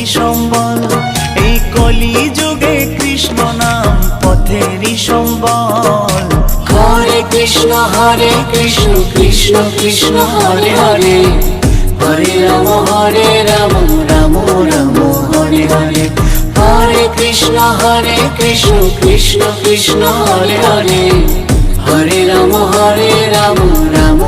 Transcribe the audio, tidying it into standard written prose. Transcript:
সম্বল। এই কলি যুগে কৃষ্ণ নাম পথেরই সম্বল। হরে কৃষ্ণ কৃষ্ণ কৃষ্ণ হরে হরে, হরে রাম রাম রাম হরে হরে। হরে কৃষ্ণ কৃষ্ণ কৃষ্ণ হরে হরে, হরে রাম রাম রাম